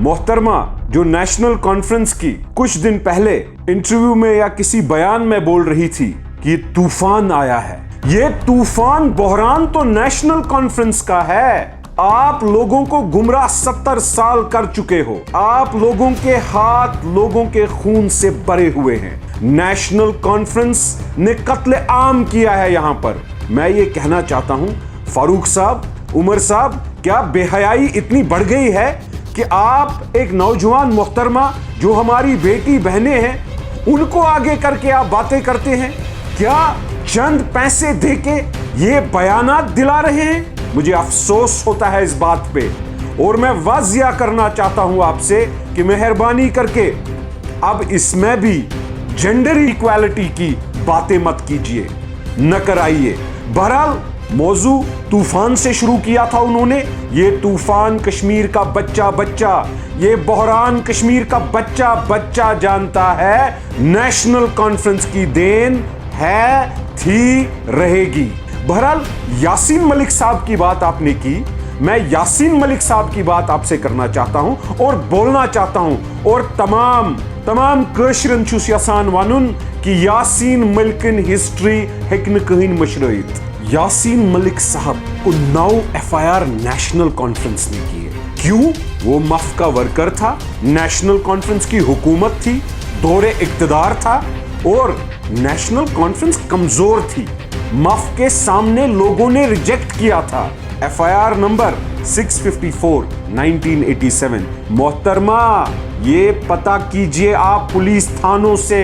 मोहतरमा जो national conference की कुछ दिन पहले इंटरव्यू में या किसी बयान में बोल रही थी कि ये तूफान आया है, ये तूफान बहरान तो नेशनल कॉन्फ्रेंस का है। आप लोगों को गुमराह 70 साल कर चुके हो। आप लोगों के हाथ लोगों के खून से भरे हुए हैं। नेशनल कॉन्फ्रेंस ने कत्ले आम किया है यहां पर। मैं ये कहना चाहता हूं फारूक साहब, उमर साहब, क्या बेहयाई इतनी बढ़ गई है कि आप एक नौजवान मोहतरमा जो हमारी बेटी बहनें हैं उनको आगे करके आप बातें करते हैं? क्या चंद पैसे देके ये बयानात दिला रहे हैं? मुझे अफसोस होता है इस बात पे, और मैं वाजिया करना चाहता हूं आपसे कि मेहरबानी करके अब इसमें भी जेंडर इक्वालिटी की बातें मत कीजिए, न कराइए। बहरहाल मौजू तूफान से शुरू किया था उन्होंने। ये तूफान कश्मीर का बच्चा बच्चा, ये बहरान कश्मीर का बच्चा बच्चा जानता है नेशनल कॉन्फ्रेंस की देन है, थी, रहेगी। बहरहाल यासीन मलिक साहब की बात आपने की, मैं यासीन मलिक साहब की बात आपसे करना चाहता हूं और बोलना चाहता हूं, और तमाम कशरन छुस यसान वनुन कि यासीन मलिकन हिस्ट्री हेकन कहीं मशरैत। यासीन मलिक साहब को 9 FIR नेशनल कॉन्फ्रेंस ने की है। क्यों? वो मफ का वर्कर था, नेशनल कॉन्फ्रेंस की हुकूमत थी, दौरे इक्तदार था, और नेशनल कॉन्फ्रेंस कमजोर थी। मफ के सामने लोगों ने रिजेक्ट किया था। FIR number 654 1987। मोहतरमा ये पता कीजिए आप पुलिस थानों से,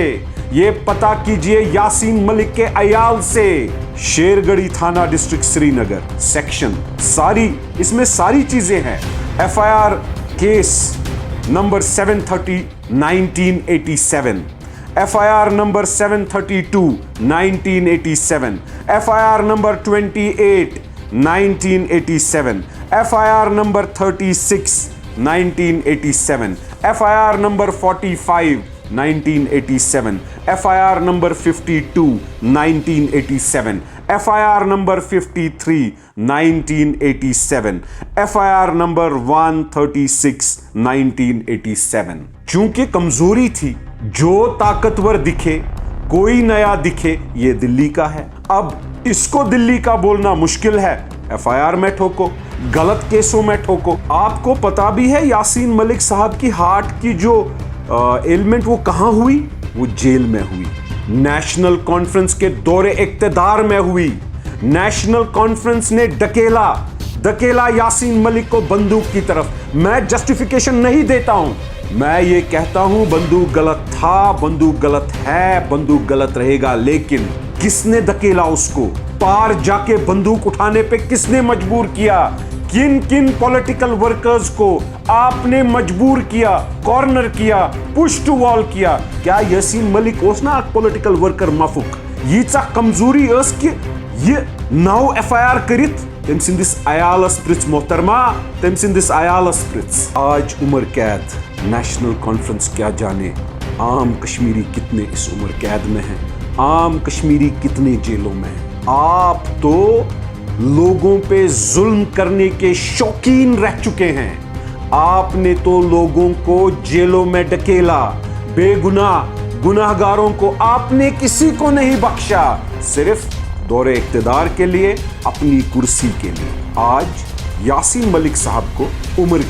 ये पता कीजिए यासीन मलिक के अयाल से। शेरगढ़ी थाना डिस्ट्रिक्ट श्रीनगर सेक्शन, सारी इसमें सारी चीजें हैं। FIR case number 730 1987, FIR number 732 1987, FIR number 28 1987, FIR number 36 1987, FIR number 45 1987, FIR number 52 1987, FIR number 53 1987, FIR number 136 1987। चूंकि कमजोरी थी, जो ताकतवर दिखे, कोई नया दिखे, ये दिल्ली का है। अब इसको दिल्ली का बोलना मुश्किल है। FIR में ठोको, गलत केसों में ठोको। आपको पता भी है यासीन मलिक साहब की हार्ट की जो एलिमेंट वो कहां हुई? वो जेल में हुई। नेशनल कॉन्फ्रेंस के दौरे इक्तदार में हुई। नेशनल कॉन्फ्रेंस ने धकेला यासीन मलिक को बंदूक की तरफ। मैं जस्टिफिकेशन नहीं देता हूं, मैं ये कहता हूं बंदूक गलत था, बंदूक गलत है, बंदूक गलत रहेगा, लेकिन किसने धकेला उसको? पार जाके बंदूक उठाने पे किसने मजबूर किया? किन किन पॉलिटिकल वर्कर्स को आपने मजबूर किया, कॉर्नर किया, पुश टू वॉल किया? क्या यासीन मलिक ओस ना पॉलिटिकल वर्कर मफुक यीचा कमजोरी ओस कि ये 9 FIR करित तम सिंदिस अयालस प्रिच मोहतरमा, तम सिंदिस अयालस प्रिच। आज उम्र कैद, नेशनल कॉन्फ्रेंस क्या जाने आम कश्मीरी कितने इस उम्र कैद में हैं, आम कश्मीरी कितने जेलों में हैं। आप तो लोगों पे जुल्म करने के शौकीन रह चुके हैं। आपने तो लोगों को जेलों में ढकेला, बेगुनाह गुनाहगारों को आपने किसी को नहीं बख्शा, सिर्फ दौरे इक्तदार के लिए, अपनी कुर्सी के लिए। आज यासीन मलिक साहब को उम्र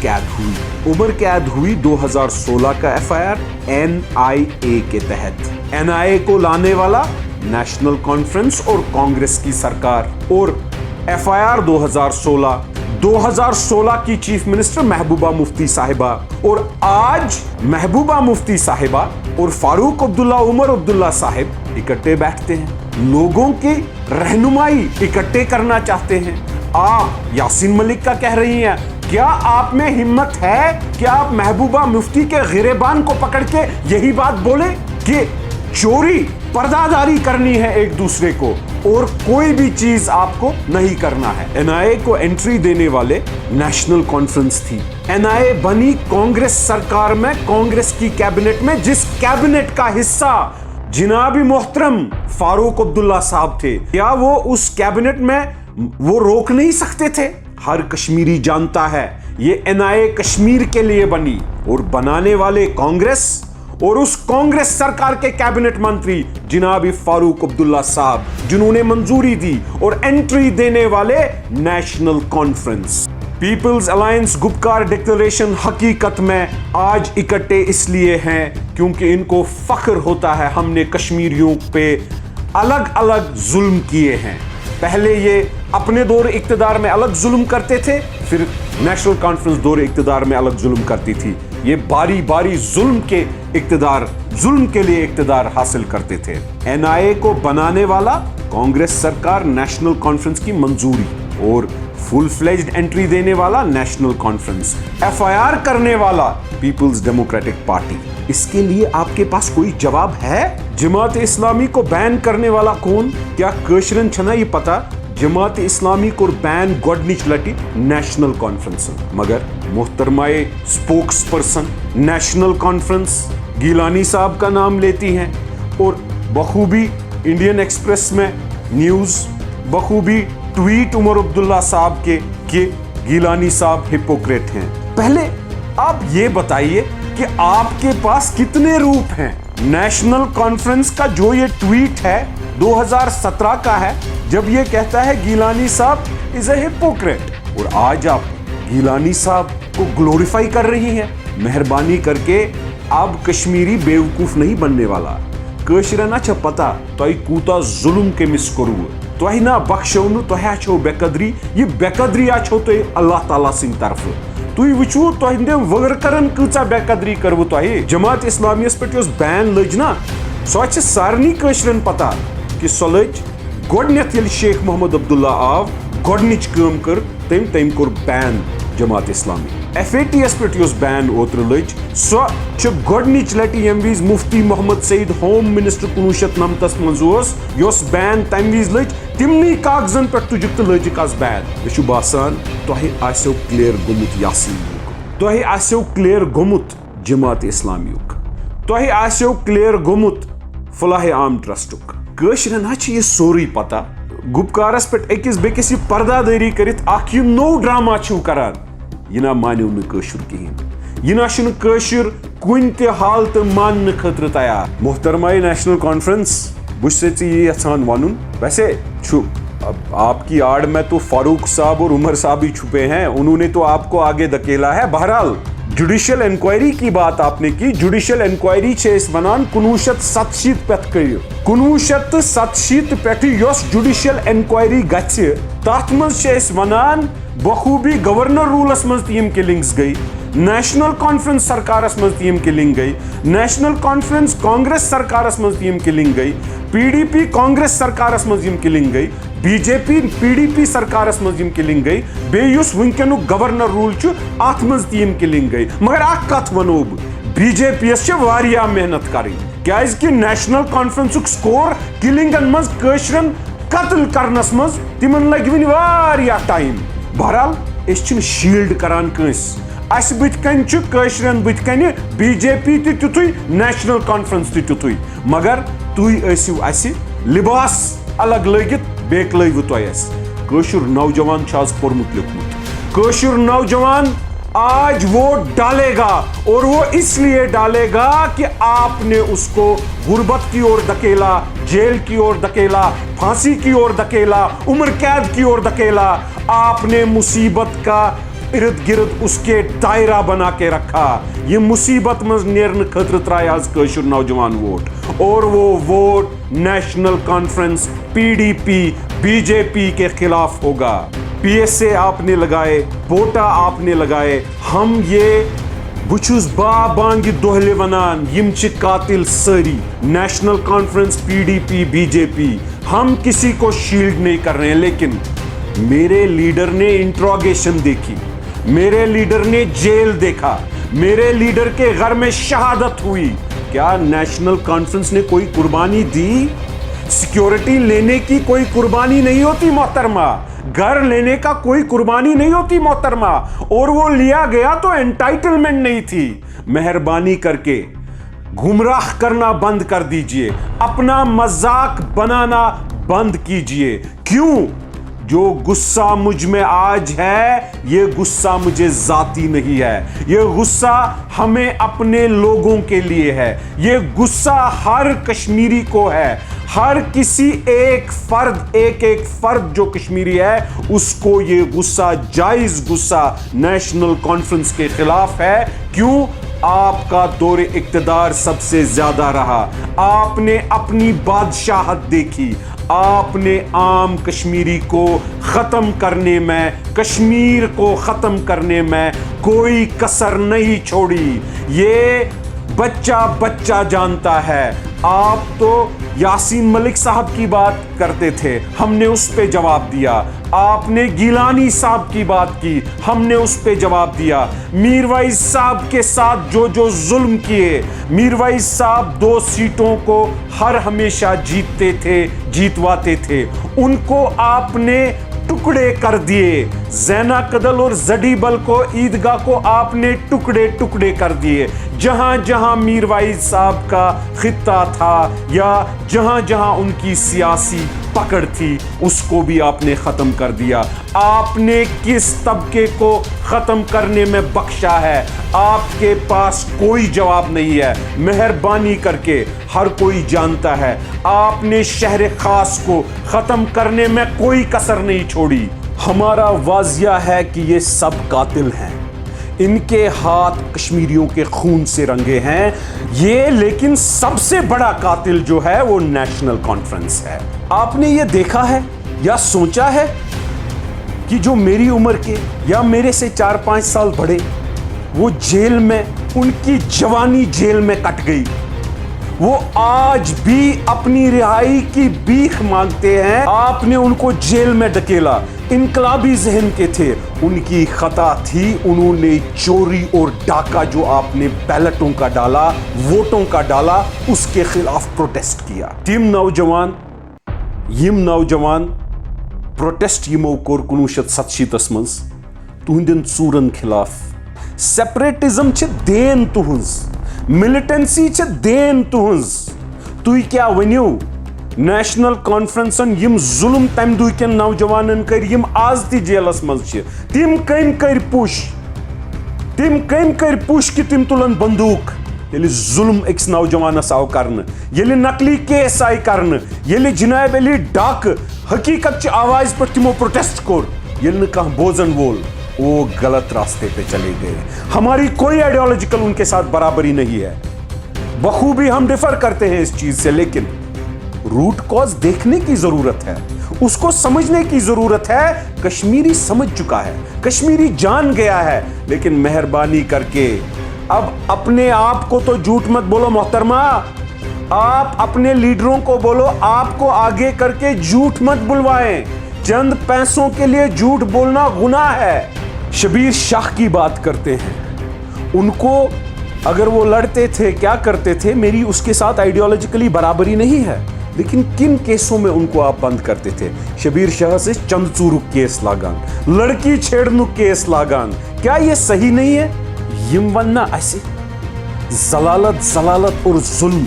कैद हुई 2016 का FIR NIA के तहत। NIA को लाने वाला नेशनल कॉन्फ्रेंस और कांग्रेस की सरकार। और FIR 2016 की चीफ मिनिस्टर महबूबा मुफ्ती साहिबा, और आज महबूबा मुफ्ती साहिबा और फारूक अब्दुल्ला, उमर अब्दुल्ला साहिब इकट्ठे बैठते हैं, लोगों की रहनुमाई इकट्ठे करना चाहते हैं। आप यासीन मलिक का कह रही हैं, क्या आप में हिम्मत है कि आप महबूबा मुफ्ती के गिरेबान को पकड़ के यही बात बोले कि चोरी पर्दादारी करनी है एक दूसरे को, और कोई भी चीज आपको नहीं करना है। NIA को एंट्री देने वाले नेशनल कॉन्फ्रेंस थी। NIA बनी कांग्रेस सरकार में, कांग्रेस की कैबिनेट में, जिस कैबिनेट का हिस्सा जिनाबी मोहतरम फारूक अब्दुल्ला साहब थे। क्या वो उस कैबिनेट में वो रोक नहीं सकते थे? हर कश्मीरी जानता है ये NIA कश्मीर के लिए बनी और बनाने वाले कांग्रेस और उस कांग्रेस सरकार के कैबिनेट मंत्री जनाब फारूक अब्दुल्ला साहब, जिन्होंने मंजूरी दी और एंट्री देने वाले नेशनल कॉन्फ्रेंस। पीपल्स अलायंस गुपकार डिक्लेरेशन हकीकत में आज इकट्ठे इसलिए हैं क्योंकि इनको फख्र होता है हमने कश्मीरियों पे अलग अलग जुल्म किए हैं। पहले ये अपने दौर इक्तदार में अलग जुल्म करते थे, फिर नेशनल कॉन्फ्रेंस दौर इक्तदार में अलग जुल्म करती थी। ये बारी बारी जुल्म के लिए इक्तदार हासिल करते थे। NIA को बनाने वाला कांग्रेस सरकार, नेशनल कॉन्फ्रेंस की मंजूरी, और फुल फ्लेज्ड एंट्री देने वाला नेशनल कॉन्फ्रेंस, FIR करने वाला पीपल्स डेमोक्रेटिक पार्टी। इसके लिए आपके पास कोई जवाब है? जमात इस्लामी को बैन करने वाला कौन? क्या कशरन छना ये पता जमात इस्लामी को बैन गोडनिच लटी नेशनल कॉन्फ्रेंस, मगर मोहतरमाए स्पोक्स पर्सन नेशनल कॉन्फ्रेंस गिलानी साहब का नाम लेती हैं और बखूबी इंडियन एक्सप्रेस में न्यूज, बखूबी ट्वीट उमर अब्दुल्ला साहब के कि गिलानी साहब हिपोक्रेट हैं। पहले आप ये बताइए कि आपके पास कितने रूप हैं? नेशनल कॉन्फ्रेंस का जो ये ट्वीट है 2017 का है, जब ये कहता है गिलानी साहब इज ए हिपोक्रेट, और आज आप गिलानी साहब को ग्लोरीफाई कर रही हैं। मेहरबानी करके अब कश्मीरी बेवकूफ नहीं बनने वाला। कशरन अच्छा पता तो कूता जुल्म के मिस करू तो ना बख्शो तो आछो बेकदरी, ये बेकदरी आछो तो अल्लाह ताला सिंह तरफ। तुई वुचू तुंदे वर्करन कूचा बेकदरी करवो तुह। जमात इस्लामियस पे बैन लज ना, सो सारनी कशरन पता कि सो लज गोडनेथ येल शेख मोहम्मद अब्दुल्ला आव, गोडनिच काम कर तम core ban Jamaat Islami. FATS पे बैन ओत्र लज, सो गोडनिच लटि यम विज मुफ्ती मोहम्मद सईद होम मिनिस्टर 1999 मज योस बैन तम विज लज तिमनी कागजन पे तुजुक तो लजिक आज बैन। मे बासान तुह आसो क्लियर गोमुत यासीन, तुह आसो क्लियर गोमुत जमात इस्लामियुक, तुह आसो क्लियर गोमुत फलाह आम ट्रस्टुक। कशरन ये सोरी पता गुपकारस पे अकिस बेकिस पर्दादारी करित अख यह नो ड्रामा छू करान, यह ना मानियो न कशुर कहीं, यह ना कशुर कुन ते हालत मान खतर तैयार। मोहतरमाए नेशनल कॉन्फ्रेंस बुश ये यहान वन, वैसे आपकी आड़ में तो फारूक साहब और उमर साहब ही छुपे हैं, उन्होंने तो आपको आगे धकेला है। बहरहाल जुडिशियल इंक्वायरी की बात आपने की, जुडिशियल इंक्वायरी वनान 1987 पे करियो, 1987 पे योस जुडिशियल इंक्वायरी गछि तथ मज वनान बखूबी गवर्नर रूलस मज तीम किलिंग्स गई, नेशनल कॉन्फ्रेंस सरकारस मज तीम किलिंग गई, नेशनल कॉन्फ्रेंस कांग्रेस सरकारस मज तीम किलिंग गई, PDP कांग्रेस सरकारस मज यम किलिंग गई, BJP PDP सरकारस मज यम किलिंग गई, बेयुस वुनकेनु गवर्नर रूल छु अथ मज तीम किलिंग गई। मगर अख कथ वनो BJP यस वारिया मेहनत करी, क्याज कि नेशनल कॉन्फ्रेंसुक स्कोर किलिंगन मज कशरन कत्ल करनस मज तिमन लग वन वारिया टाइम। बहरहाल अस शील्ड करान कंस, अस बुथकन कशरन बुथकन BJP तुथु नेशनल कॉन्फ्रेंस तुथु, मगर तुई ऐसिव असी लिबास अलग लगित बेक लगिव तुस। कशुर नौजवान आज पोर्मुत लिखमुत, कशुर नौजवान आज वोट डालेगा, और वो इसलिए डालेगा कि आपने उसको गुर्बत की ओर धकेला, जेल की ओर धकेला, फांसी की ओर धकेला, उम्र कैद की ओर धकेला, आपने मुसीबत का इर्द गिर्द उसके दायरा बना के रखा। ये मुसीबत मज नेरन खतर त्राय आज कशुर नौजवान वोट, और वो vote national conference PDP BJP के खिलाफ होगा। PSA आपने लगाए, वोटा आपने लगाए, हम ये बुछुस बांगी दोहले वनान यम च कातिल सारी, नेशनल कॉन्फ्रेंस PDP BJP, हम किसी को शील्ड नहीं कर रहे हैं, लेकिन मेरे लीडर ने इंट्रोगेशन देखी, मेरे लीडर ने जेल देखा, मेरे लीडर के घर में शहादत हुई। क्या नेशनल कॉन्फ्रेंस ने कोई कुर्बानी दी? सिक्योरिटी लेने की कोई कुर्बानी नहीं होती मोहतरमा, घर लेने का कोई कुर्बानी नहीं होती मोहतरमा, और वो लिया गया तो एंटाइटलमेंट नहीं थी। मेहरबानी करके गुमराह करना बंद कर दीजिए, अपना मजाक बनाना बंद कीजिए। क्यों? جو غصہ مجھ میں آج ہے یہ غصہ مجھے ذاتی نہیں ہے، یہ غصہ ہمیں اپنے لوگوں کے لیے ہے، یہ غصہ ہر کشمیری کو ہے، ہر کسی ایک فرد جو کشمیری ہے اس کو یہ غصہ، جائز غصہ نیشنل کانفرنس کے خلاف ہے۔ کیوں؟ آپ کا دور اقتدار سب سے زیادہ رہا، آپ نے اپنی بادشاہت دیکھی، آپ نے عام کشمیری کو ختم کرنے میں، کشمیر کو ختم کرنے میں کوئی کسر نہیں چھوڑی۔ یہ بچہ جانتا ہے۔ آپ تو یاسین ملک صاحب کی بات کرتے تھے، ہم نے اس پہ جواب دیا۔ آپ نے گیلانی صاحب کی بات کی، ہم نے اس پہ جواب دیا۔ میروائز صاحب کے ساتھ جو ظلم کیے، میروائز صاحب 2 سیٹوں کو ہر ہمیشہ جیتواتے تھے، ان کو آپ نے ٹکڑے کر دیے۔ زینا کدل اور زڈیبل کو عیدگاہ کو آپ نے ٹکڑے کر دیے۔ جہاں جہاں میروائز صاحب کا خطہ تھا یا جہاں جہاں ان کی سیاسی پکڑ تھی اس کو بھی آپ نے ختم کر دیا۔ آپ نے کس طبقے کو ختم کرنے میں بخشا ہے؟ آپ کے پاس کوئی جواب نہیں ہے۔ مہربانی کر کے، ہر کوئی جانتا ہے، آپ نے شہر خاص کو ختم کرنے میں کوئی کسر نہیں چھوڑی۔ ہمارا واضح ہے کہ یہ سب قاتل ہیں، ان کے ہاتھ کشمیریوں کے خون سے رنگے ہیں یہ، لیکن سب سے بڑا قاتل جو ہے وہ نیشنل کانفرنس ہے۔ آپ نے یہ دیکھا ہے یا سوچا ہے کہ جو میری عمر کے یا میرے سے 4-5 سال بڑے، وہ جیل میں، ان کی جوانی جیل میں کٹ گئی، وہ آج بھی اپنی رہائی کی بھیک مانگتے ہیں۔ آپ نے ان کو جیل میں ڈکیلا، انقلابی ذہن کے تھے، ان کی خطا تھی، انہوں نے چوری اور ڈاکہ جو آپ نے بیلٹوں کا ڈالا، ووٹوں کا ڈالا، اس کے خلاف پروٹیسٹ کیا۔ یم نوجوان پروٹیسٹ یمو کور 1967 مز تہندین ژورن خلاف۔ سیپریٹزم چھ دین تہنز، ملٹنسی چھ دین تہنز، تُہۍ کیا ونیو؟ نیشنل کانفرنسن یم ظلم تم دہ کن نوجوانن کر، یم آز تہ جیلس مز چھ، تم کم کر پوش کہ تم تلن بندوق یل ظلم اکس نوجوانس آو کرن، یل نقلی کیس آئی کرن، یل جناب علی ڈاک حقیقت چہ آواز پر تمو پروٹیسٹ کور، یل نہ کانٛہہ بوزن وول، وہ غلط راستے پہ چلے گئے۔ ہماری کوئی آئیڈیالوجیکل ان کے ساتھ برابری نہیں ہے، بخوبی ہم ڈفر کرتے ہیں اس چیز سے، لیکن روٹ کاز دیکھنے کی ضرورت ہے، اس کو سمجھنے کی ضرورت ہے۔ کشمیری سمجھ چکا ہے، کشمیری جان گیا ہے، لیکن مہربانی کر کے اب اپنے آپ کو تو جھوٹ مت بولو محترمہ، آپ اپنے لیڈروں کو بولو، آپ کو آگے کر کے جھوٹ مت بلوائیں، چند پیسوں کے لیے جھوٹ بولنا گناہ ہے۔ شبیر شاہ کی بات کرتے ہیں، ان کو اگر وہ لڑتے تھے کیا کرتے تھے، میری اس کے ساتھ آئیڈیالوجیکلی برابری نہیں ہے، لیکن کن کیسوں میں ان کو آپ بند کرتے تھے؟ شبیر شاہ سے چند ژورک کیس لاگان، لڑکی چھیڑنک کیس لاگان، کیا یہ صحیح نہیں ہے؟ یم وننا اسے ضلالت اور ظلم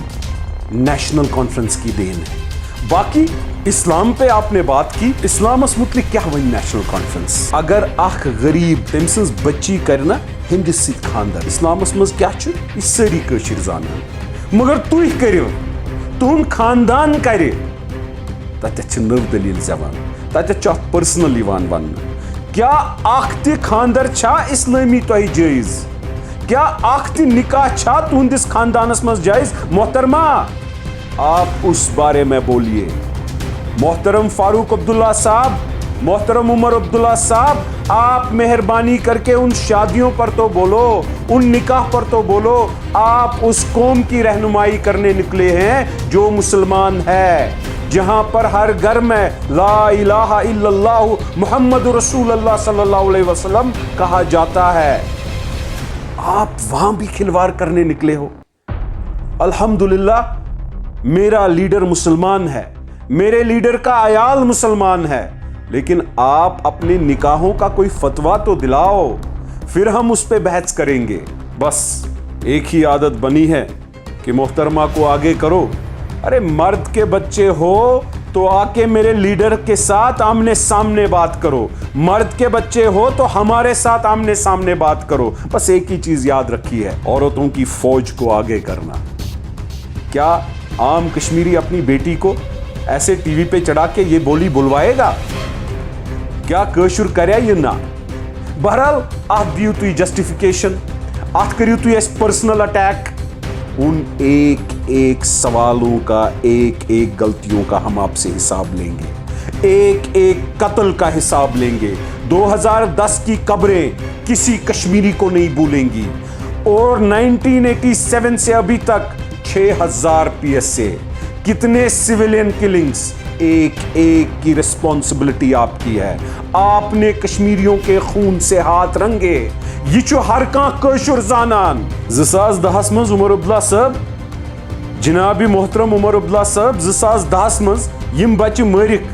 نیشنل کانفرنس کی دین ہے۔ باقی اسلام پہ آپ نے بات کی، اسلامس متعلق کیا ون نیشنل کانفرنس؟ اگر اخ غریب تم سنز بچی کرنا ہندس ست خاندر، اسلامس مز کیا چھ یہ ساری کشر زانان، مگر تھی کرو، تہن خاندان کرے، تتھ نو دلیل زبان، تتھ پرسنل یوان ون، کیا اخ تہ خاندر چھا اسلامی تہ جائز؟ کیا اخ تہ نکاح چھا تہندس خاندانس مز جائز؟ محترمہ آپ اس بارے میں بولیے۔ محترم فاروق عبداللہ صاحب، محترم عمر عبداللہ صاحب، آپ مہربانی کر کے ان شادیوں پر تو بولو، ان نکاح پر تو بولو۔ آپ اس قوم کی رہنمائی کرنے نکلے ہیں جو مسلمان ہے، جہاں پر ہر گھر میں لا الہ الا اللہ محمد رسول اللہ صلی اللہ علیہ وسلم کہا جاتا ہے، آپ وہاں بھی کھلواڑ کرنے نکلے ہو۔ الحمدللہ میرا لیڈر مسلمان ہے، میرے لیڈر کا عیال مسلمان ہے، لیکن آپ اپنے نکاحوں کا کوئی فتویٰ تو دلاؤ، پھر ہم اس پہ بحث کریں گے۔ بس ایک ہی عادت بنی ہے کہ محترمہ کو آگے کرو، ارے مرد کے بچے ہو तो आके मेरे लीडर के साथ आमने सामने बात करो, मर्द के बच्चे हो तो हमारे साथ आमने सामने बात करो। बस एक ही चीज याद रखी है, औरतों की फौज को आगे करना। क्या आम कश्मीरी अपनी बेटी को ऐसे टीवी पे चढ़ा के ये बोली बुलवाएगा? क्या कशुर करे ये ना? बहरहाल अत दियो तुई जस्टिफिकेशन, अत करियो तुई एस पर्सनल अटैक। उन एक एक सवालों का, एक एक गलतियों का हम आपसे हिसाब लेंगे, एक एक कत्ल का हिसाब लेंगे। 2010 की कब्रें किसी कश्मीरी को नहीं भूलेंगी। और 1987 से अभी तक 6000 PSA, कितने सिविलियन किलिंग्स, एक एक की रिस्पॉन्सिबिलिटी आपकी है। आपने कश्मीरियों के खून से हाथ रंगे। ये चु हर कां कशुर जानन। 2010 मज उमर अब्दुल्ला साहब, जनाबी मोहतरम उमर अब्दुल्ला साहब 2010 मज यम बच्चे मरिक,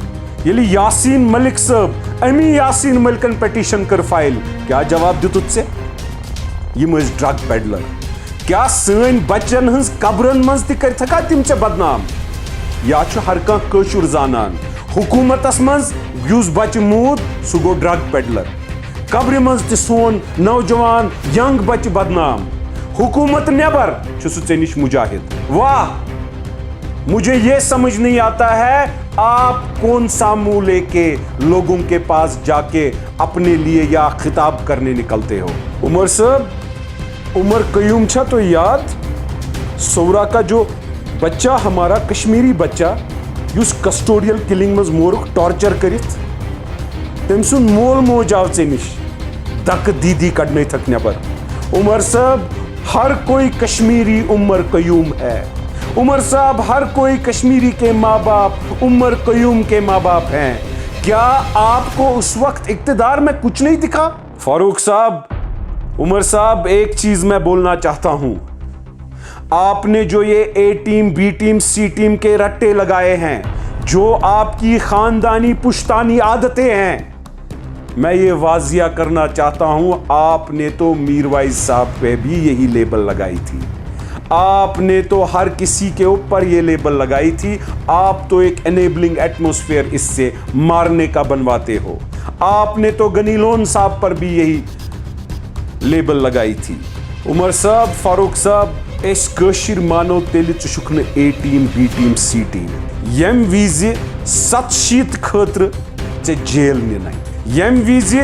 यदि यासीन मलिक साहब, अमी यासीन मलिकन पिटीशन कर फाइल, क्या जवाब दितुत से? यम ड्रग पेडलर। क्या सन बच्चन हंस कब्रन मज ति करथका तिम चे बदनाम? या छु हर कां कशुर जानन। हुकूमतस मज युस बच्चे मूद सु गो ड्रग पेडलर। कब्र मज ति सोन नौजवान यंग बच्चे बदनाम। हुकूमत नेबर छु सु निश मुजाहिद। वाह, मुझे ये समझ नहीं आता है आप कौन सा मुंह लेके लोगों के पास जाके अपने लिए या खिताब करने निकलते हो। उमर साहब, उमर कयूम छा तो याद, सौरा का जो बच्चा, हमारा कश्मीरी बच्चा युस कस्टोडियल किलिंग मज मोर टॉर्चर करित, तम सुन मोल मोज आव चे निश दक दीदी कड़ने थक नेबर। उमर साहब, हर कोई कश्मीरी उमर कयूम है। उमर साहब, हर कोई कश्मीरी के माँ बाप उमर कयूम के माँ बाप हैं। क्या आपको उस वक्त इक्तदार में कुछ नहीं दिखा? फारूक साहब, उमर साहब, एक चीज मैं बोलना चाहता हूं। आपने जो ये A team, B team, C team के रट्टे लगाए हैं, जो आपकी खानदानी पुश्तानी आदतें हैं, मैं ये वाजिया करना चाहता हूं, आपने तो मीरवाइज साहब पे भी यही लेबल लगाई थी। आपने तो हर किसी के ऊपर ये लेबल लगाई थी। आप तो एक एनेबलिंग एटमॉस्फेयर इससे मारने का बनवाते हो। आपने तो गनीलोन साहब पर भी यही लेबल लगाई थी। उमर साहब, फारूक साहब, इस कशिर मानो तेल चुशुकन A team, B team, C team यम विज 700 खतर चे जेल निनाई, यम विज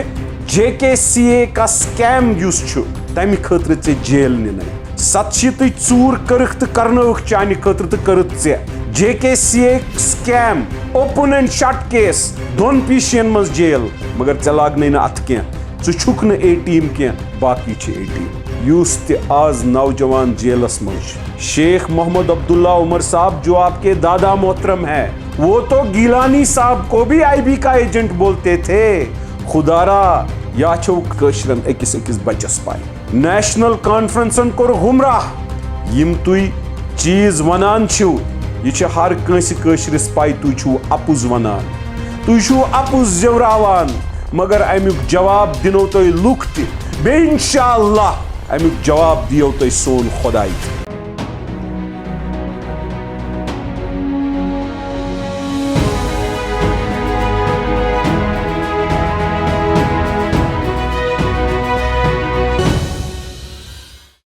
JKCA का स्कैम युस छु तमि खतर चे जेल निनाई। 700 चूर करख तो करनौख चानि खतर तो करत चे। JKCA scam, open and shut case, दोन पीशियन मज जेल, मगर चे लाग ना अथ क्या, छु छुक न A टीम क्या, बाकी छे A टीम। यूस ते आज नौजवान जेलस मज। शेख मोहम्मद अब्दुल्ला उमर साहब जो आपके दादा मोहतरम है, वो तो गिलानी साहब को भी IB का एजेंट बोलते थे। खुदारा या छो कशरन अकिस अकिस बचस पाई। नेशनल कॉन्फ्रेंसन कोर गुमराह। यम तुई चीज वनान छु, ये छ हर कंसि कशरिस पाई तुई छु अपुज वनान, तुई छु अपुज जवरावान, मगर अमुक जवाब दिनो तो लुक ते बे इंशाअल्लाह अमुक जवाब दियो तो सोन खुदाई।